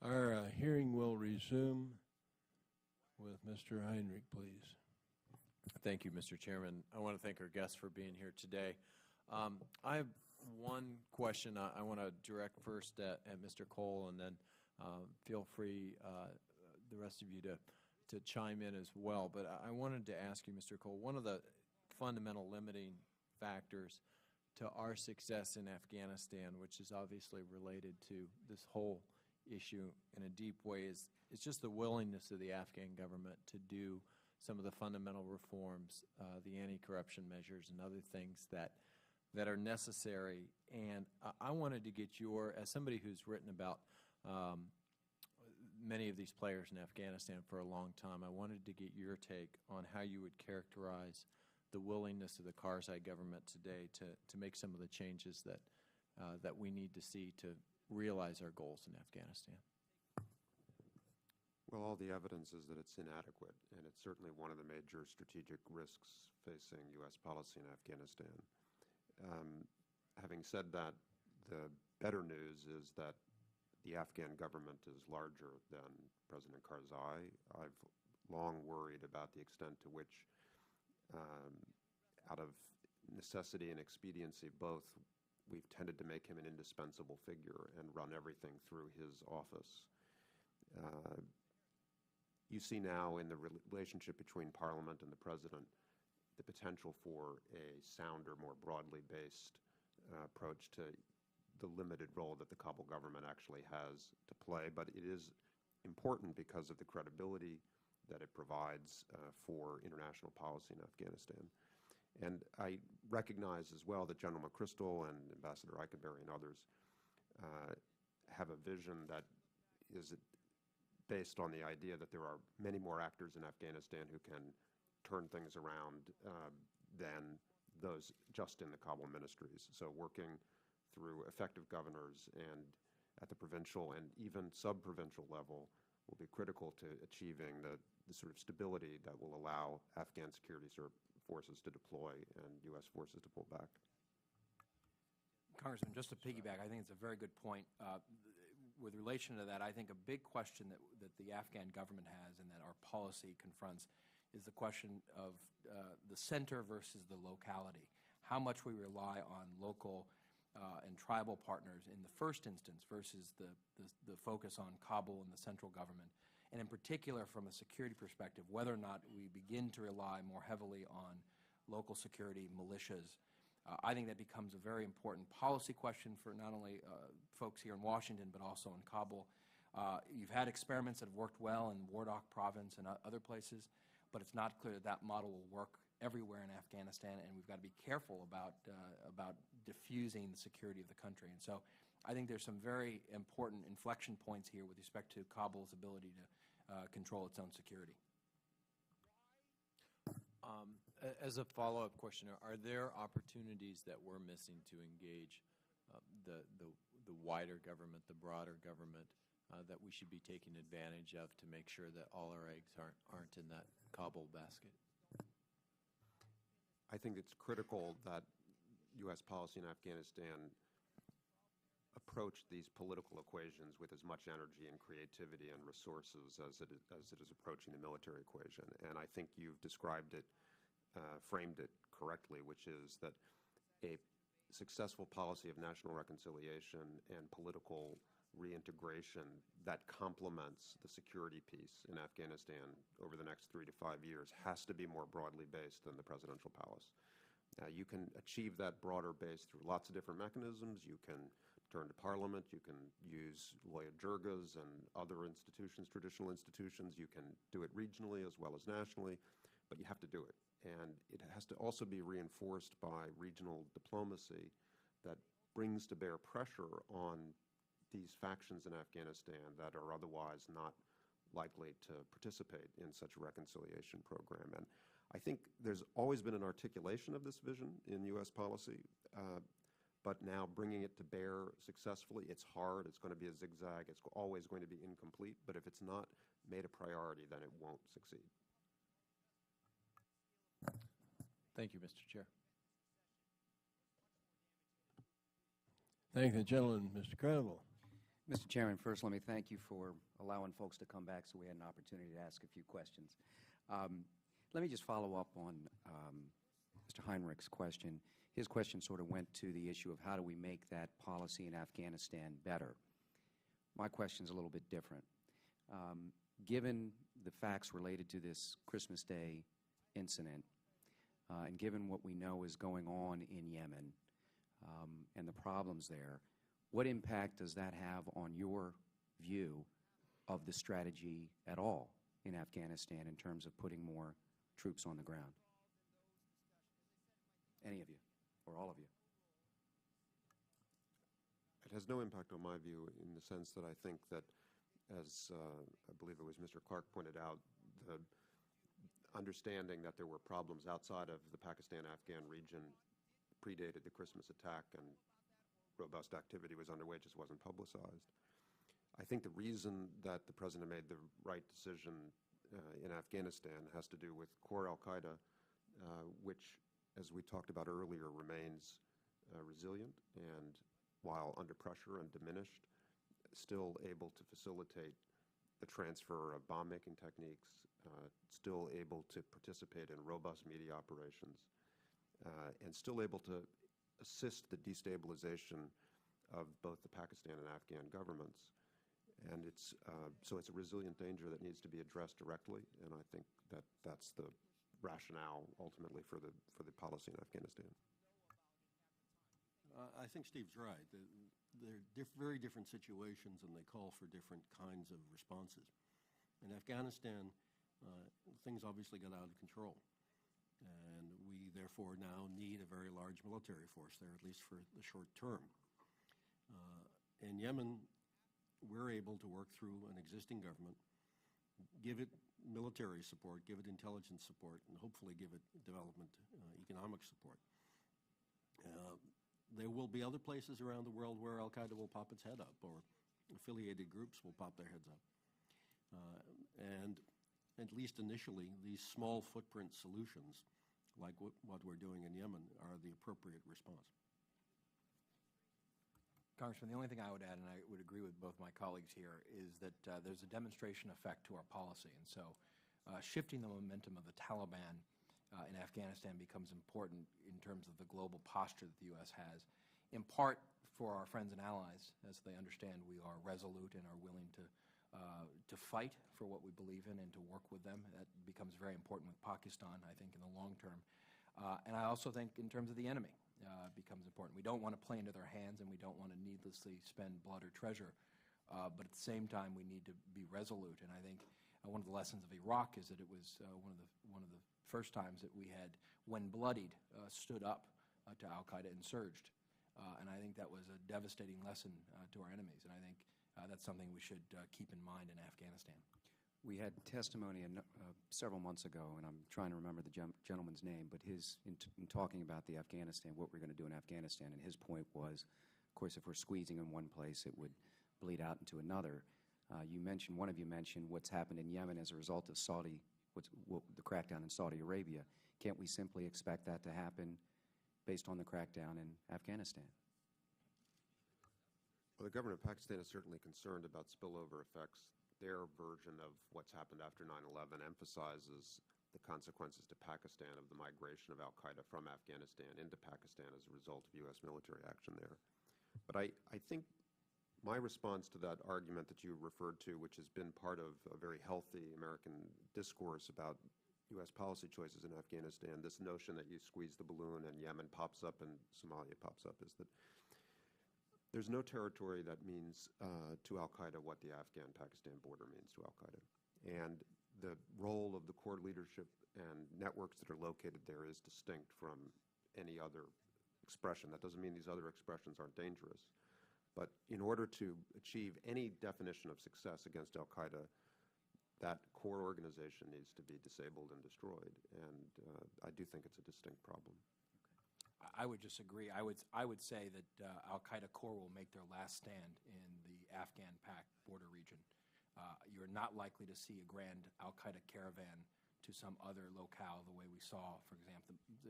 Our hearing will resume with Mr. Heinrich, please. Thank you, Mr. Chairman. I want to thank our guests for being here today. I have one question I want to direct first at Mr. Coll, and then feel free, the rest of you, to chime in as well. But I wanted to ask you, Mr. Coll, one of the fundamental limiting factors to our success in Afghanistan, which is obviously related to this whole issue in a deep way, is just the willingness of the Afghan government to do some of the fundamental reforms, the anti-corruption measures and other things that are necessary. And I wanted to get your, as somebody who's written about many of these players in Afghanistan for a long time, I wanted to get your take on how you would characterize the willingness of the Karzai government today to make some of the changes that we need to see to realize our goals in Afghanistan. Well, all the evidence is that it's inadequate, and it's certainly one of the major strategic risks facing U.S. policy in Afghanistan. Having said that, the better news is that the Afghan government is larger than President Karzai. I've long worried about the extent to which, out of necessity and expediency both, we've tended to make him an indispensable figure and run everything through his office. You see now in the relationship between Parliament and the President the potential for a sounder, more broadly based approach to the limited role that the Kabul government actually has to play. But it is important because of the credibility that it provides for international policy in Afghanistan. And I recognize as well that General McChrystal and Ambassador Eichenberry and others have a vision that is based on the idea that there are many more actors in Afghanistan who can turn things around than those just in the Kabul ministries. So working through effective governors and at the provincial and even sub-provincial level will be critical to achieving the sort of stability that will allow Afghan security forces to deploy and U.S. forces to pull back. Congressman, just to piggyback, I think it's a very good point. With relation to that, I think a big question that the Afghan government has and that our policy confronts is the question of the center versus the locality. How much we rely on local and tribal partners in the first instance versus the focus on Kabul and the central government. And in particular, from a security perspective, whether or not we begin to rely more heavily on local security militias. I think that becomes a very important policy question for not only folks here in Washington, but also in Kabul. You've had experiments that have worked well in Wardak province and other places, but it's not clear that model will work everywhere in Afghanistan, and we've got to be careful about diffusing the security of the country. And so I think there's some very important inflection points here with respect to Kabul's ability to control its own security. As a follow-up question, are there opportunities that we're missing to engage the wider government, the broader government, that we should be taking advantage of to make sure that all our eggs aren't in that Kabul basket? I think it's critical that U.S. policy in Afghanistan approach these political equations with as much energy and creativity and resources as it is approaching the military equation. And I think you've described it, framed it correctly, which is that a successful policy of national reconciliation and political reintegration that complements the security piece in Afghanistan over the next 3 to 5 years has to be more broadly based than the presidential palace. You can achieve that broader base through lots of different mechanisms. You can turn to Parliament. You can use Loya Jirgas and other institutions, traditional institutions. You can do it regionally as well as nationally, but you have to do it. And it has to also be reinforced by regional diplomacy that brings to bear pressure on these factions in Afghanistan that are otherwise not likely to participate in such a reconciliation program. And I think there's always been an articulation of this vision in U.S. policy, but now bringing it to bear successfully, it's hard, it's going to be a zigzag, it's always going to be incomplete, but if it's not made a priority, then it won't succeed. Thank you, Mr. Chair. Thank the gentleman, Mr. Credible. Mr. Chairman, first let me thank you for allowing folks to come back so we had an opportunity to ask a few questions. Let me just follow up on Mr. Heinrichs' question. His question sort of went to the issue of how do we make that policy in Afghanistan better. My question is a little bit different. Given the facts related to this Christmas Day incident, and given what we know is going on in Yemen and the problems there, what impact does that have on your view of the strategy at all in Afghanistan in terms of putting more troops on the ground? Any of you, or all of you? It has no impact on my view in the sense that I think that, as I believe it was Mr. Clarke pointed out, the understanding that there were problems outside of the Pakistan-Afghan region predated the Christmas attack, and robust activity was underway, just wasn't publicized. I think the reason that the President made the right decision in Afghanistan has to do with core Al-Qaeda, which, as we talked about earlier, remains resilient and, while under pressure and diminished, still able to facilitate the transfer of bomb-making techniques, still able to participate in robust media operations, and still able to assist the destabilization of both the Pakistan and Afghan governments. And so it's a resilient danger that needs to be addressed directly, and I think that that's the rationale ultimately for the policy in Afghanistan. I think Steve's right. They're very different situations, and they call for different kinds of responses. In Afghanistan, things obviously got out of control, and we therefore now need a very large military force there, at least for the short term. In Yemen, we're able to work through an existing government, give it military support, give it intelligence support, and hopefully give it development economic support. There will be other places around the world where Al-Qaeda will pop its head up, or affiliated groups will pop their heads up. And at least initially, these small footprint solutions, like what we're doing in Yemen, are the appropriate response. Congressman, the only thing I would add, and I would agree with both my colleagues here, is that there's a demonstration effect to our policy. And so shifting the momentum of the Taliban in Afghanistan becomes important in terms of the global posture that the U.S. has, in part for our friends and allies, as they understand we are resolute and are willing to fight for what we believe in and to work with them. That becomes very important with Pakistan, I think, in the long term. And I also think in terms of the enemy, becomes important. We don't want to play into their hands, and we don't want to needlessly spend blood or treasure. But at the same time, we need to be resolute. And I think one of the lessons of Iraq is that it was one of the first times that we had, when bloodied, stood up to Al-Qaeda and surged. And I think that was a devastating lesson to our enemies. And I think that's something we should keep in mind in Afghanistan. We had testimony several months ago, and I'm trying to remember the gentleman's name, but in talking about the Afghanistan, what we're going to do in Afghanistan, and his point was, of course, if we're squeezing in one place, it would bleed out into another. One of you mentioned what's happened in Yemen as a result of the crackdown in Saudi Arabia. Can't we simply expect that to happen based on the crackdown in Afghanistan? Well, the government of Pakistan is certainly concerned about spillover effects. Their version of what's happened after 9/11 emphasizes the consequences to Pakistan of the migration of Al-Qaeda from Afghanistan into Pakistan as a result of U.S. military action there. But I think my response to that argument that you referred to, which has been part of a very healthy American discourse about U.S. policy choices in Afghanistan, this notion that you squeeze the balloon and Yemen pops up and Somalia pops up, is that there's no territory that means to Al-Qaeda what the Afghan-Pakistan border means to Al-Qaeda. And the role of the core leadership and networks that are located there is distinct from any other expression. That doesn't mean these other expressions aren't dangerous. But in order to achieve any definition of success against Al-Qaeda, that core organization needs to be disabled and destroyed. And I do think it's a distinct problem. I would just agree. I would say that Al-Qaeda core will make their last stand in the Afghan-Pak border region. You're not likely to see a grand Al-Qaeda caravan to some other locale the way we saw, for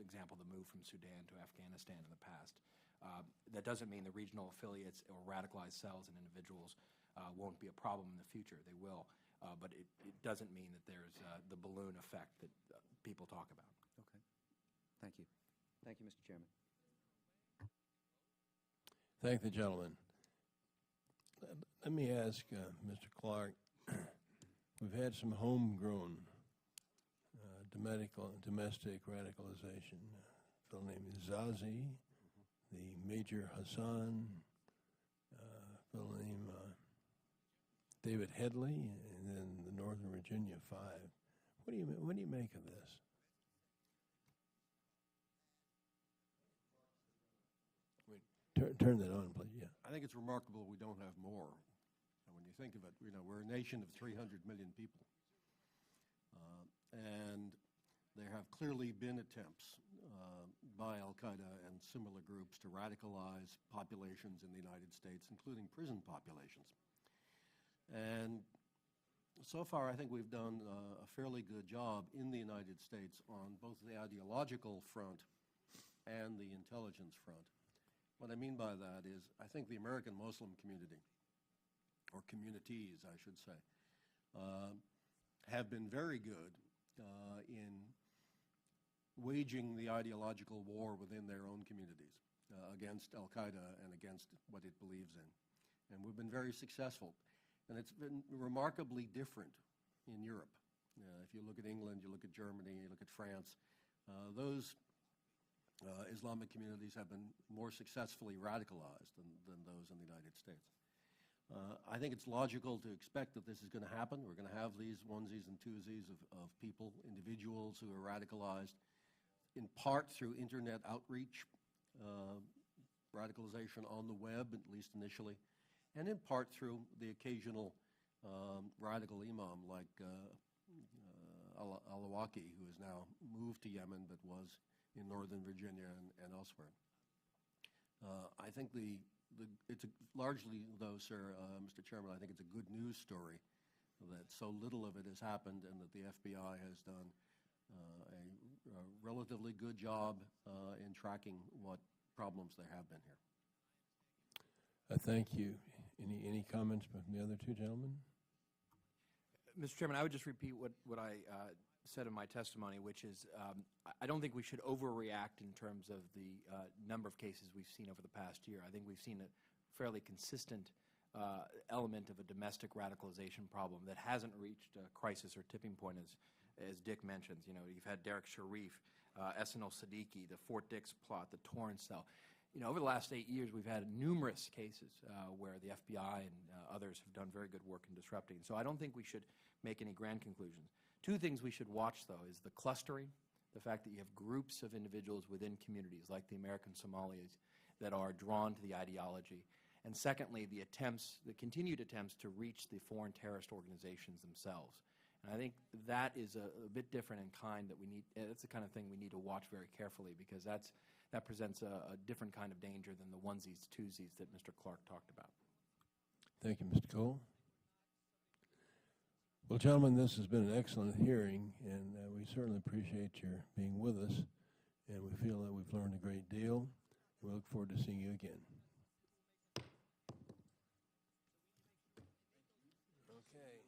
example, the move from Sudan to Afghanistan in the past. That doesn't mean the regional affiliates or radicalized cells and individuals won't be a problem in the future. They will. But it doesn't mean that there's the balloon effect that people talk about. Okay. Thank you. Thank you, Mr. Chairman. Thank the gentleman. Let me ask Mr. Clarke, we've had some homegrown domestic radicalization. A fellow named Zazi, the Major Hassan, fellow named David Headley, and then the Northern Virginia Five. What do you make of this? Turn that on, please. Yeah. I think it's remarkable we don't have more. And when you think of it, we're a nation of 300 million people. And there have clearly been attempts by Al-Qaeda and similar groups to radicalize populations in the United States, including prison populations. And so far, I think we've done a fairly good job in the United States on both the ideological front and the intelligence front. What I mean by that is I think the American Muslim community, or communities, I should say, have been very good in waging the ideological war within their own communities against Al-Qaeda and against what it believes in. And we've been very successful. And it's been remarkably different in Europe. If you look at England, you look at Germany, you look at France, those Islamic communities have been more successfully radicalized than those in the United States. I think it's logical to expect that this is going to happen. We're going to have these onesies and twosies of people, individuals who are radicalized, in part through internet outreach, radicalization on the web, at least initially, and in part through the occasional radical imam like Al-Awlaki, who has now moved to Yemen but was in Northern Virginia and elsewhere. I think it's largely, though, sir, Mr. Chairman, I think it's a good news story that so little of it has happened and that the FBI has done a relatively good job in tracking what problems there have been here. Thank you. Any comments from the other two gentlemen? Mr. Chairman, I would just repeat what I said in my testimony, which is I don't think we should overreact in terms of the number of cases we've seen over the past year. I think we've seen a fairly consistent element of a domestic radicalization problem that hasn't reached a crisis or tipping point, as Dick mentions. You've had Derek Sharif, Esseno Siddiqui, the Fort Dix plot, the Torrance cell. Over the last 8 years, we've had numerous cases where the FBI and others have done very good work in disrupting. So I don't think we should make any grand conclusions. Two things we should watch, though, is the clustering, the fact that you have groups of individuals within communities, like the American Somalis, that are drawn to the ideology. And secondly, the continued attempts to reach the foreign terrorist organizations themselves. And I think that is a bit different in kind that we need. That's the kind of thing we need to watch very carefully, because that presents a different kind of danger than the onesies, twosies that Mr. Clarke talked about. Thank you, Mr. Coll. Well, gentlemen, this has been an excellent hearing, and we certainly appreciate your being with us, and we feel that we've learned a great deal. We look forward to seeing you again. Okay.